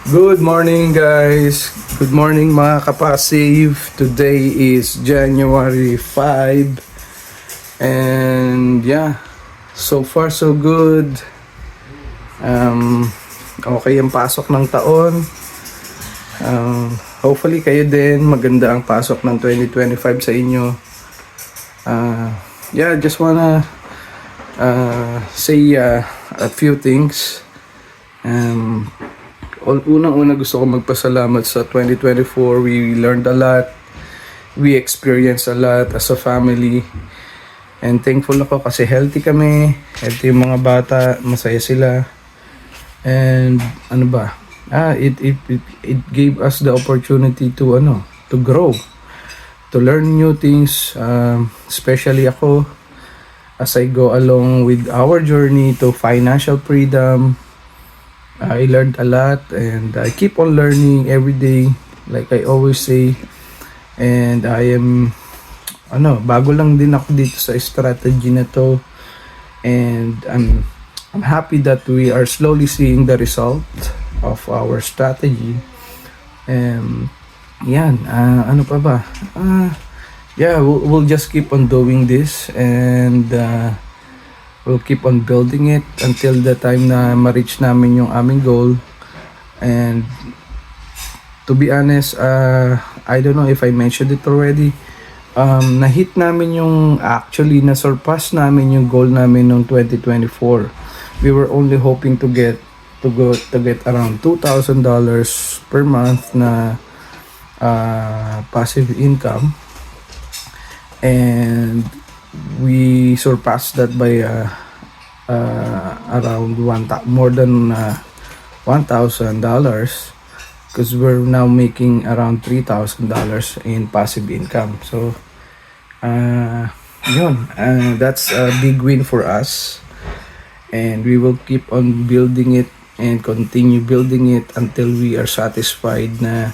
Good morning guys! Good morning mga kapasave! Today is January 5 and yeah, so far so good. Okay ang pasok ng taon. Hopefully kayo din maganda ang pasok ng 2025 sa inyo. Yeah, just wanna say a few things. Unang-una gusto ko magpasalamat sa 2024. We learned a lot. We experienced a lot as a family. And thankful ako kasi healthy kami. Healthy yung mga bata. Masaya sila. And ano ba? It gave us the opportunity to grow. To learn new things. Especially ako as I go along with our journey to financial freedom. I learned a lot and I keep on learning every day like I always say, and I am bago lang din ako dito sa strategy na to, and I'm happy that we are slowly seeing the result of our strategy. And yan, ano pa ba? Yeah, we'll just keep on doing this, and we'll keep on building it until the time na ma-reach namin yung aming goal. And to be honest, I don't know if I mentioned it already. Na-hit namin na-surpass namin yung goal namin noong 2024. We were only hoping to get around $2,000 per month na passive income. And we surpassed that by around more than $1,000, because we're now making around $3,000 in passive income. So that's a big win for us, and we will keep on building it and continue building it until we are satisfied na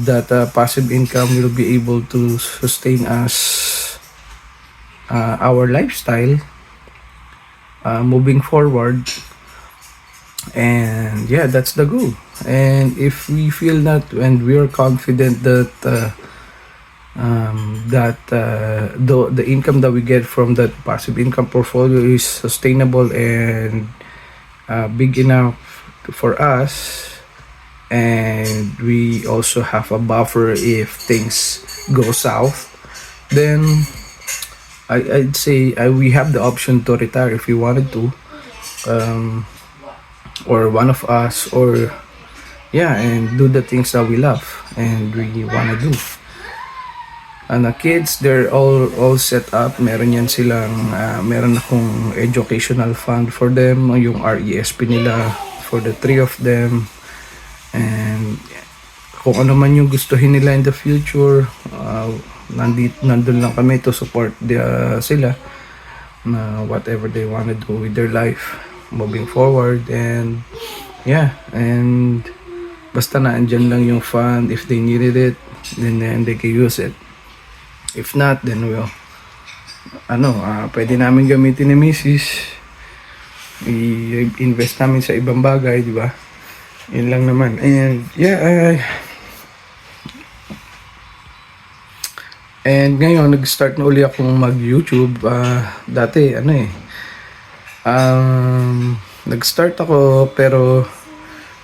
that passive income will be able to sustain us our lifestyle moving forward. And yeah, that's the goal. And if we feel that, and we are confident that the income that we get from that passive income portfolio is sustainable and big enough for us, and we also have a buffer if things go south, then I'd say we have the option to retire if we wanted to, or one of us, or and do the things that we love and we wanna do. And the kids, they're all set up. Meron akong educational fund for them, yung RESP nila for the three of them, and kung ano man yung gustuhin nila in the future, nandun lang kami to support sila na whatever they want to do with their life moving forward. And and basta na andyan lang yung fund. If they needed it, then they can use it. If not, then pwede namin gamitin ni Mrs. I-invest namin sa ibang bagay, di ba? Yun lang naman. And and ngayon, nag-start na uli akong mag-YouTube. Dati, nag-start ako pero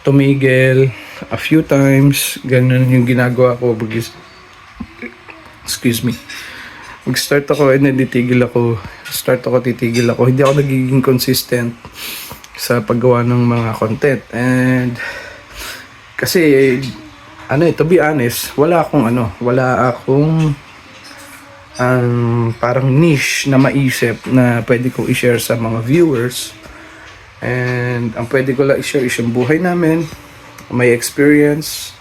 tumigil a few times. Ganun yung ginagawa ko. Excuse me. Mag-start ako and then titigil ako. Titigil ako. Hindi ako nagiging consistent sa paggawa ng mga content. And kasi, to be honest, wala akong parang niche na maisip na pwede ko i-share sa mga viewers. And ang pwede ko lang i-share is yung buhay namin, my experience,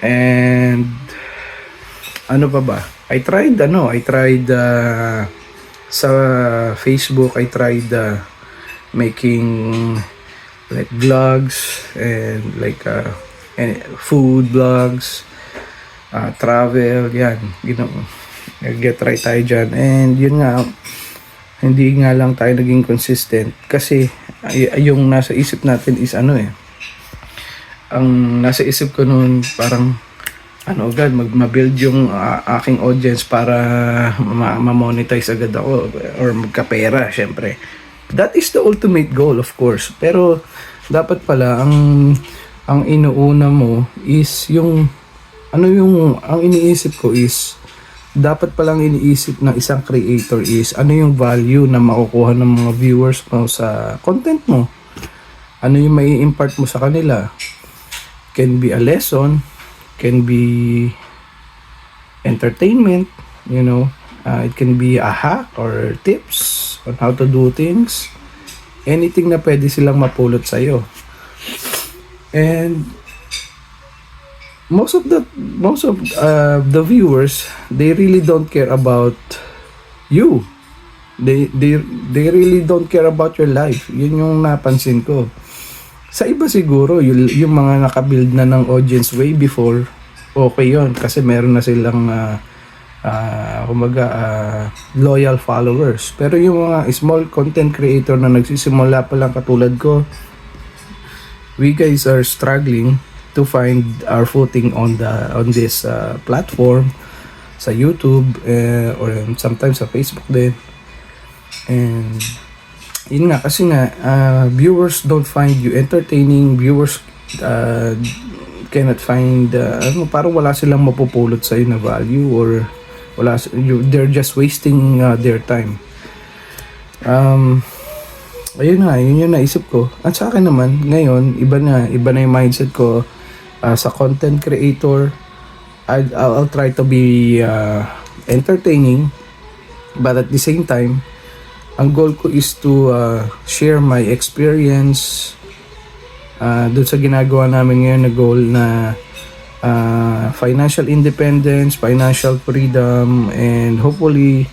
and ano pa ba? I tried sa Facebook, I tried making like vlogs and like food vlogs, travel, yan, get right tayo dyan. And yun nga, hindi nga lang tayo naging consistent kasi yung nasa isip natin is ang nasa isip ko noon parang ano agad ma-build yung aking audience para ma-monetize agad ako or magkapera syempre. That is the ultimate goal, of course. Pero dapat pala ang inuuna mo is yung ang iniisip ko is dapat palang iniisip ng isang creator is ano yung value na makukuha ng mga viewers mo sa content mo. Ano yung mai impart mo sa kanila. Can be a lesson, can be entertainment, you know. It can be a hack or tips on how to do things. Anything na pwede silang mapulot sa'yo. And most of the viewers, they really don't care about you. They really don't care about your life. Yun yung napansin ko. Sa iba siguro, yung mga nakabuild na ng audience way before, okay yun. Kasi meron na silang loyal followers. Pero yung mga small content creator na nagsisimula pa lang katulad ko, we guys are struggling to find our footing on this platform sa YouTube or sometimes sa Facebook din. And yun nga kasi nga viewers don't find you entertaining. Viewers cannot find parang wala silang mapupulot sa na value or they're just wasting their time. Ayun nga, yun yung naisip ko. At sa akin naman, ngayon, iba na yung mindset ko sa content creator. I'll try to be entertaining, but at the same time, ang goal ko is to share my experience doon sa ginagawa namin ngayon na goal na financial independence, financial freedom, and hopefully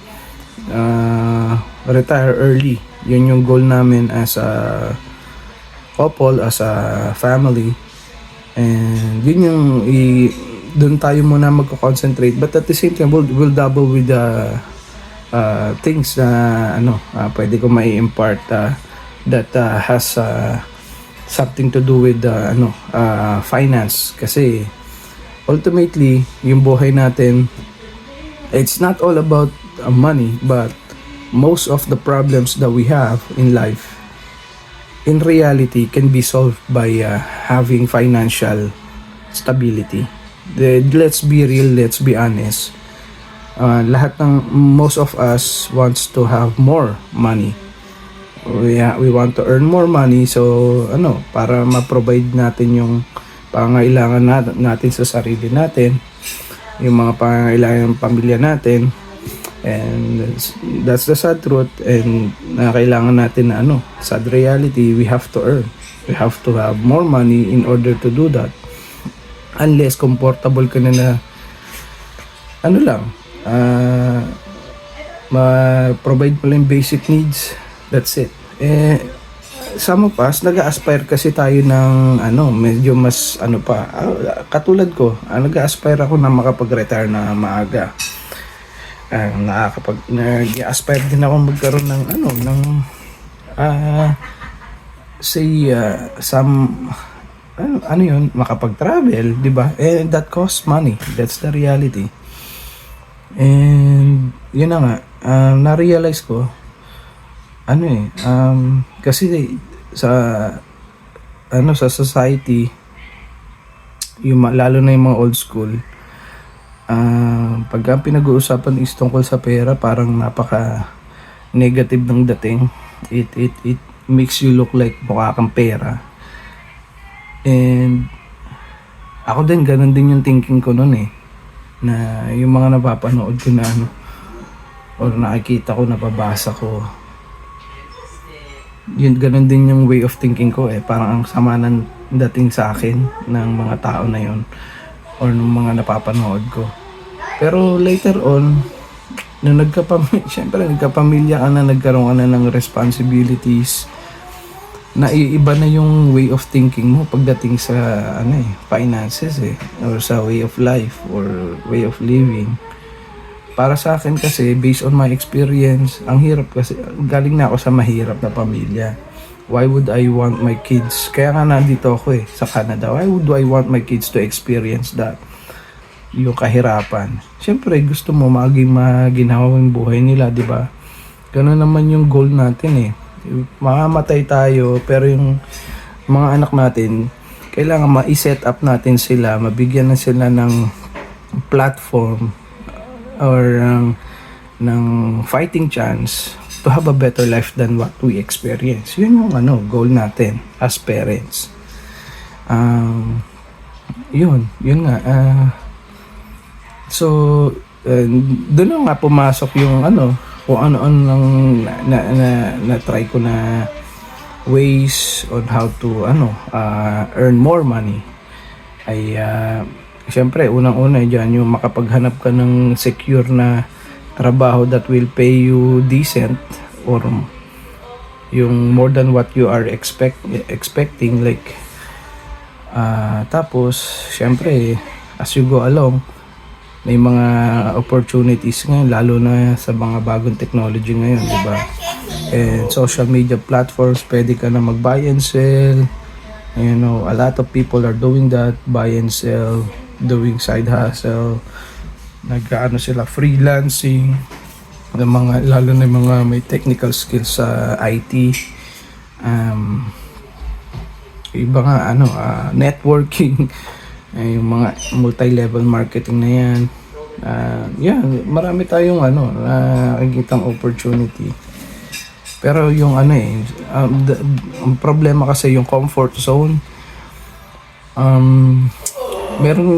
retire early. Yun yung goal namin as a couple, as a family. And yun yung doon tayo muna magko-concentrate, but at the same time we'll double with the things na pwede ko mai-impart that has something to do with finance. Kasi ultimately yung buhay natin, it's not all about money, but most of the problems that we have in life in reality can be solved by having financial stability. Let's be real, let's be honest. Most of us wants to have more money. We want to earn more money, so para ma-provide natin yung pangangailangan natin sa sarili natin, yung mga pangangailangan ng pamilya natin. And that's the sad truth, and kailangan natin na sad reality, we have to earn. We have to have more money in order to do that. Unless comfortable ka na ma-provide mo lang basic needs, that's it. Some of us, nag-aspire kasi tayo ng medyo mas katulad ko, nag-aspire ako na makapag-retire na maaga. Nag-aspire din ako magkaroon ng makapag-travel, di ba? And that costs money. That's the reality. And yun na nga, na-realize ko kasi sa society, lalo na yung mga old school, pagka pinag-uusapan is tungkol sa pera, parang napaka negative ng dating. It makes you look like mukha kang pera. And ako din, ganun din yung thinking ko noon na yung mga napapanood ko na or nakikita ko, napabasa ko, yun, ganun din yung way of thinking ko parang ang sama ng dating sa akin ng mga tao na yun or ng mga napapanood ko. Pero later on, nung syempre nagkapamilya ka na, nagkaroon ka na ng responsibilities, naiiba na yung way of thinking mo pagdating sa finances or sa way of life or way of living. Para sa akin kasi, based on my experience, ang hirap kasi, galing na ako sa mahirap na pamilya. Why would I want my kids? Kaya nga nandito ako sa Canada. Why would I want my kids to experience that? Yung kahirapan. Siyempre, gusto mo maging maginhawa yung buhay nila, di ba? Ganun naman yung goal natin Mamamatay tayo, pero yung mga anak natin, kailangan ma-set up natin sila, mabigyan na sila ng platform or ng fighting chance to have a better life than what we experience. Yun yung goal natin as parents. Yun nga. So, doon na nga pumasok yung kung ano-ano na try ko na ways on how to earn more money. Ay syempre unang-una diyan yung makapaghanap ka ng secure na trabaho that will pay you decent or yung more than what you are expecting, like tapos syempre as you go along may mga opportunities ngayon, lalo na sa mga bagong technology ngayon, di ba? And social media platforms, pwede ka na mag-buy and sell. A lot of people are doing that, buy and sell, doing side hustle. Nag-ano sila, freelancing, lalo na mga may technical skills sa IT. Iba nga, networking. Yung mga multi-level marketing na yan. Marami tayong nakikitang opportunity. Pero yung ang problema kasi yung comfort zone.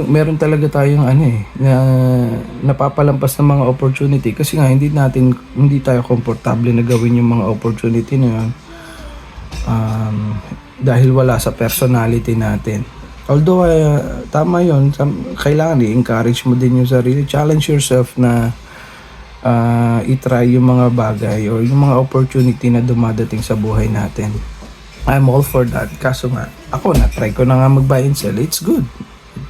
Meron talaga tayong na napapalampas ng mga opportunity kasi nga hindi tayo komportable na gawin yung mga opportunity na yun. Dahil wala sa personality natin. Although tama yun, kailangan i-encourage mo din yung sarili, challenge yourself na i-try yung mga bagay or yung mga opportunity na dumadating sa buhay natin. I'm all for that. Kaso nga, ako na-try ko na nga mag-buy and sell. It's good.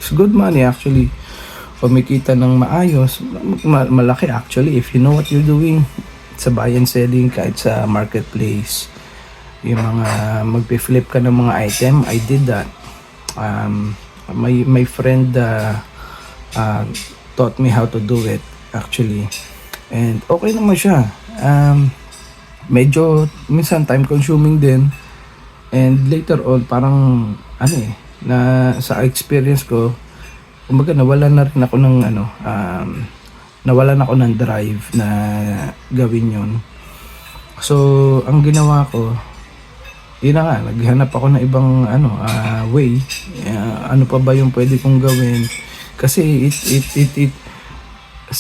It's good money actually. Kumikita ng maayos, malaki actually if you know what you're doing sa buy and selling kahit sa marketplace. Yung mga magpi-flip ka ng mga item, I did that. My friend taught me how to do it actually, and okay naman siya. Medyo minsan time consuming din, and later on parang na sa experience ko, kumbaga nawalan ako ng drive na gawin yon. So ang ginawa ko, yun na nga, naghanap ako ng ibang way. Ano pa ba yung pwede kong gawin? Kasi it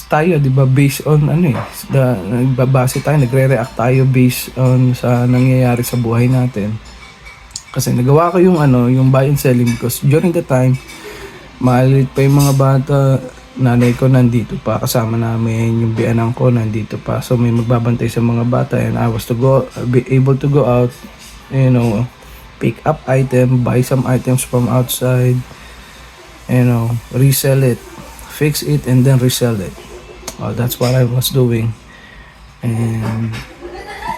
tayo, di ba, based on nagbabase tayo, nagre-react tayo based on sa nangyayari sa buhay natin. Kasi nagawa ko yung buy and selling because during the time, maalit pa yung mga bata, nanay ko nandito pa, kasama namin, yung biyanang ko nandito pa. So may magbabantay sa mga bata and I was be able to go out, pick up item, buy some items from outside, resell it, fix it, and then resell it. That's what I was doing. And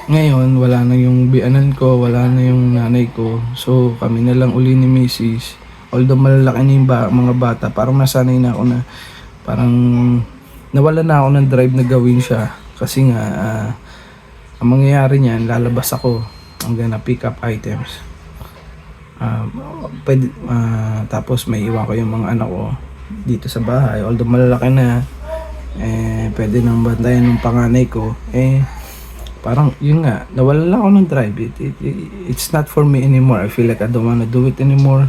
ngayon, wala na yung bianan ko, wala na yung nanay ko. So, kami na lang uli ni Mrs. Although malalaki na yung mga bata, parang nasanay na ako na, parang nawala na ako ng drive na gawin siya. Kasi nga, ang mangyayari niyan, lalabas ako. I'm gonna pick up items. Tapos may iwan ko yung mga anak ko dito sa bahay. Although malalaki na, pwede nang bantayan ng panganay ko. Parang yun nga, nawala lang ako ng drive. It's not for me anymore. I feel like I don't wanna do it anymore.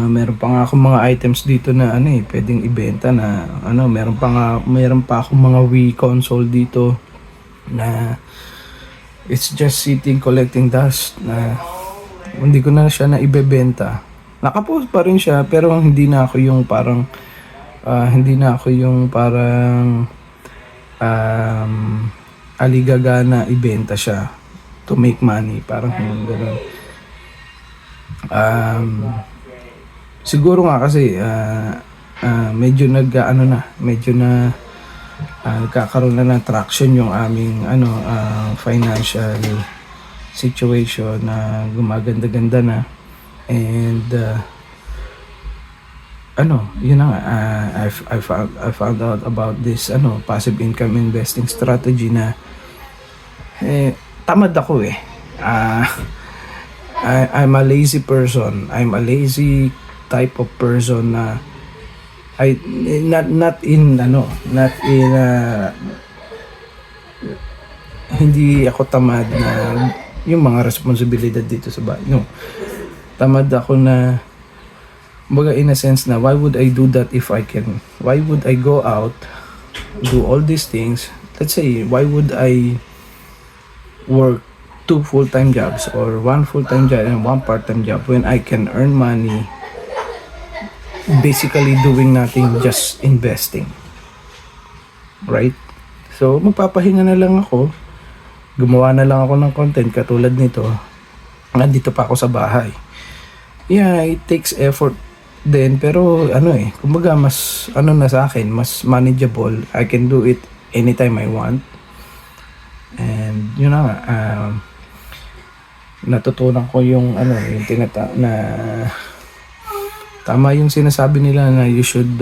Meron pa nga akong mga items dito na pwedeng ibenta na meron pa akong mga Wii console dito na it's just sitting collecting dust na hindi ko na siya na ibebenta. Nakapost pa rin siya pero hindi na ako yung parang aligaga na ibenta siya to make money, parang gano'n. Siguro nga kasi medyo nagkakaroon na ng traction yung aming financial situation na gumaganda-ganda na. And yun na nga, I found out about this passive income investing strategy na tamad ako eh. I'm a lazy person. I'm a lazy type of person na not in hindi ako tamad na yung mga responsibilidad dito sa bahay. No. Tamad ako na baga in a sense na why would I do that if I can? Why would I go out, do all these things? Let's say, why would I work 2 full-time jobs or 1 full-time job and 1 part-time job when I can earn money basically doing nothing, just investing? Right? So, magpapahinga na lang ako. Gumawa na lang ako ng content katulad nito. Nandito pa ako sa bahay. Yeah, it takes effort din, pero kumbaga mas na sa akin, mas manageable. I can do it anytime I want. And yun na nga, natutunan ko yung na tama yung sinasabi nila na you should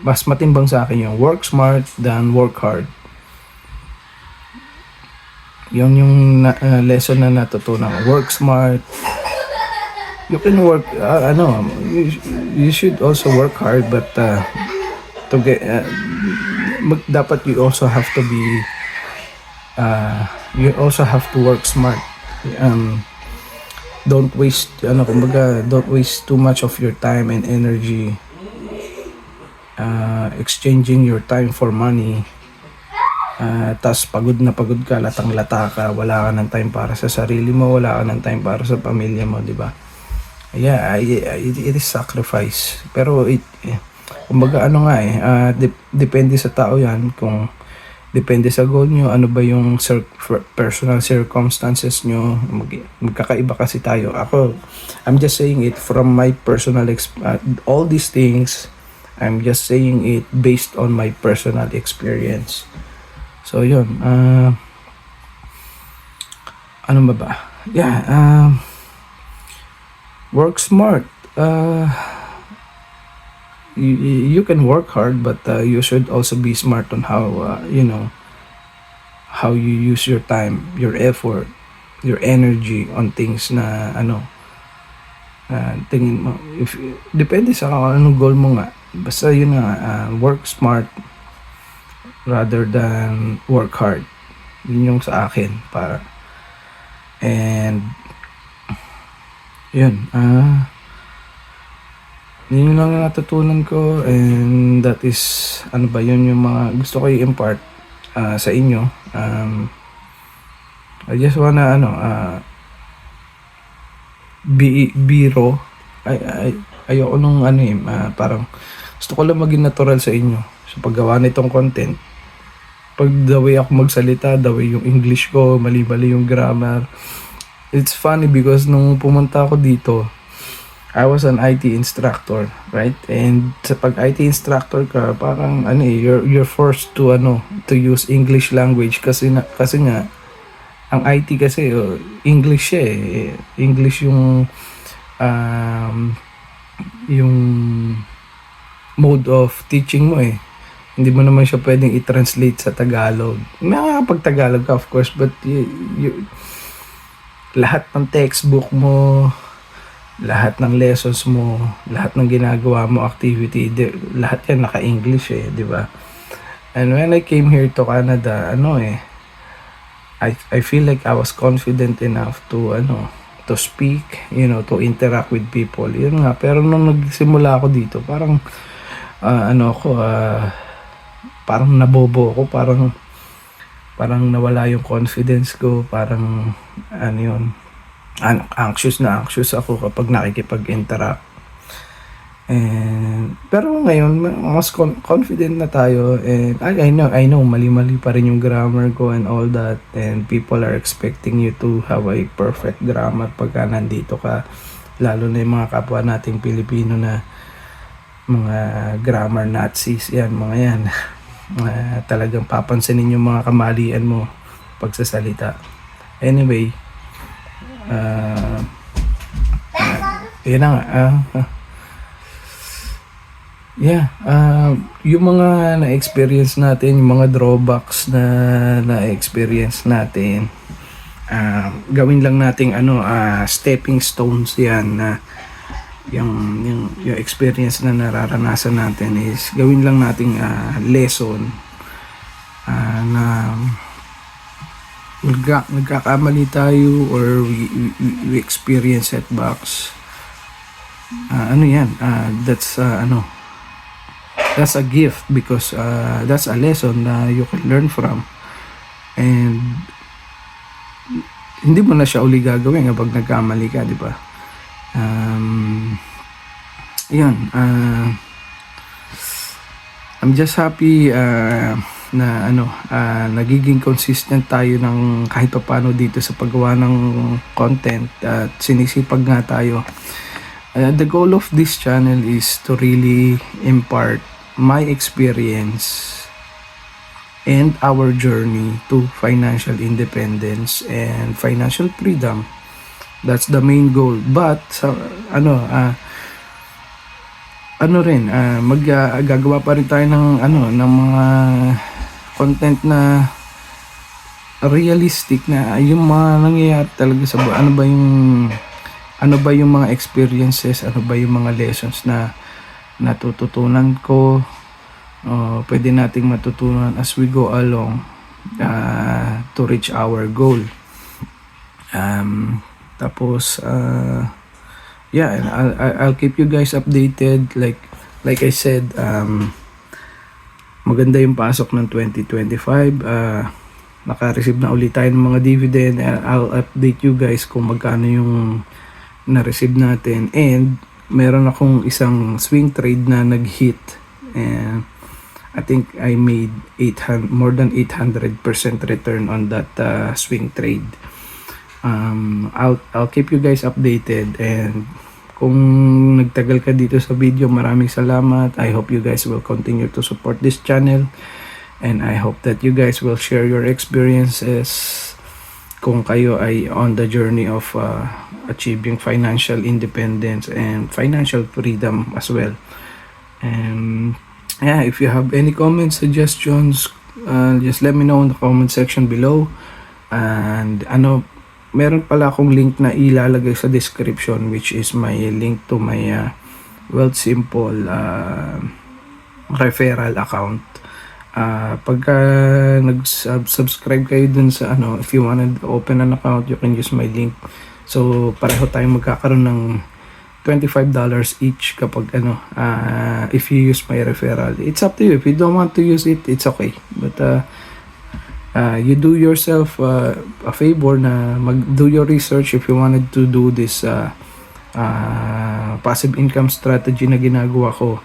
mas matimbang sa akin yung work smart than work hard. Yun yung lesson na natutunan ko. Work smart. You can work, you should also work hard, but to get, dapat you also have to be, you also have to work smart. Don't waste, don't waste too much of your time and energy exchanging your time for money. Tas pagod na pagod ka, latang-lata ka, wala ka ng time para sa sarili mo, wala ka ng time para sa pamilya mo, di ba? Yeah, it is sacrifice. Pero kumbaga depende sa tao yan, kung depende sa goal nyo, ano ba yung personal circumstances nyo, magkakaiba kasi tayo. I'm just saying it from my personal all these things, I'm just saying it based on my personal experience. So yun, ano ba? Yeah, work smart. You can work hard, but you should also be smart on how how you use your time, your effort, your energy on things na tingin mo, if depende sa anong goal mo nga. Basta yun nga, work smart rather than work hard. Yun yung sa akin para. And yun, yun lang natutunan ko, and that is yun yung mga gusto ko i-impart sa inyo. I just wanna biro. Ayoko nung parang gusto ko lang maging natural sa inyo sa paggawa nitong content. Pag the way ako magsalita, the way yung English ko, mali-mali yung grammar. It's funny because nung pumunta ako dito, I was an IT instructor, right? And sa pag IT instructor ka, parang you're forced to use English language kasi nga ang IT kasi English siya eh. English yung mode of teaching mo eh. Hindi mo naman siya pwedeng i-translate sa Tagalog. Makakapag-Tagalog ka, of course, but lahat ng textbook mo, lahat ng lessons mo, lahat ng ginagawa mo, activity, lahat yan naka-English eh, di ba? And when I came here to Canada, I feel like I was confident enough to speak, to interact with people. Yun nga, pero nung nagsimula ako dito, parang parang nabobo ako, parang nawala yung confidence ko, parang anxious ako kapag nakikipag-interact. Pero ngayon mas confident na tayo, and I know mali-mali pa rin yung grammar ko and all that, and people are expecting you to have a perfect grammar pagka nandito ka, lalo na yung mga kapwa nating Pilipino na mga grammar Nazis, yan, mga yan. Talagang papansinin yung mga kamalian mo pagsasalita. Anyway, yun na nga. Yung mga na-experience natin, yung mga drawbacks na na-experience natin, gawin lang nating stepping stones yan na yung experience na nararanasan natin is gawin lang nating lesson na nagkakamali tayo or we experience setbacks. That's a gift because that's a lesson na you can learn from, and hindi mo na siya uli gagawin kapag nagkamali ka, di ba? I'm just happy na nagiging consistent tayo ng kahit paano dito sa paggawa ng content at sinisipag nga tayo. The goal of this channel is to really impart my experience and our journey to financial independence and financial freedom. That's the main goal. But gagawa pa rin tayo ng mga content na realistic na yung mga nangyayari talaga sa buhay. Ano ba yung mga experiences, ano ba yung mga lessons na natututunan ko, pwede nating matutunan as we go along to reach our goal. I'll keep you guys updated. Like I said, maganda yung pasok ng 2025. Naka-receive na ulit tayo ng mga dividend. I'll update you guys kung magkano yung na-receive natin, and meron akong isang swing trade na nag-hit, and I think I made more than 800% return on that swing trade. I'll keep you guys updated, and kung nagtagal ka dito sa video, maraming salamat. I hope you guys will continue to support this channel, and I hope that you guys will share your experiences kung kayo ay on the journey of achieving financial independence and financial freedom as well. And if you have any comments, suggestions, just let me know in the comment section below. And meron pala akong link na ilalagay sa description, which is my link to my Wealthsimple referral account. Pagka nag-subscribe kayo dun sa if you wanna open an account, you can use my link. So pareho tayong magkakaroon ng $25 each kapag if you use my referral. It's up to you. If you don't want to use it, it's okay. But you do yourself a favor na do your research if you wanted to do this passive income strategy na ginagawa ko.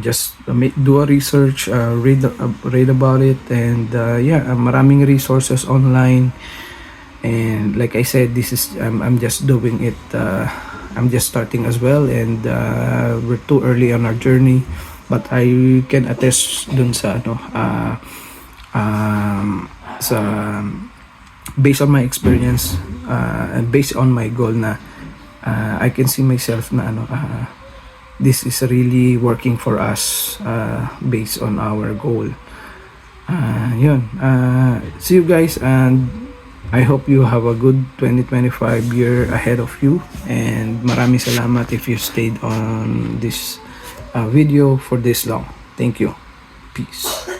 Just do a research, read about it, and maraming resources online. And like I said, I'm just doing it. I'm just starting as well, and we're too early on our journey. But I can attest dun sa based on my experience and based on my goal na I can see myself na this is really working for us based on our goal. See you guys, and I hope you have a good 2025 year ahead of you, and maraming salamat if you stayed on this video for this long. Thank you. Peace.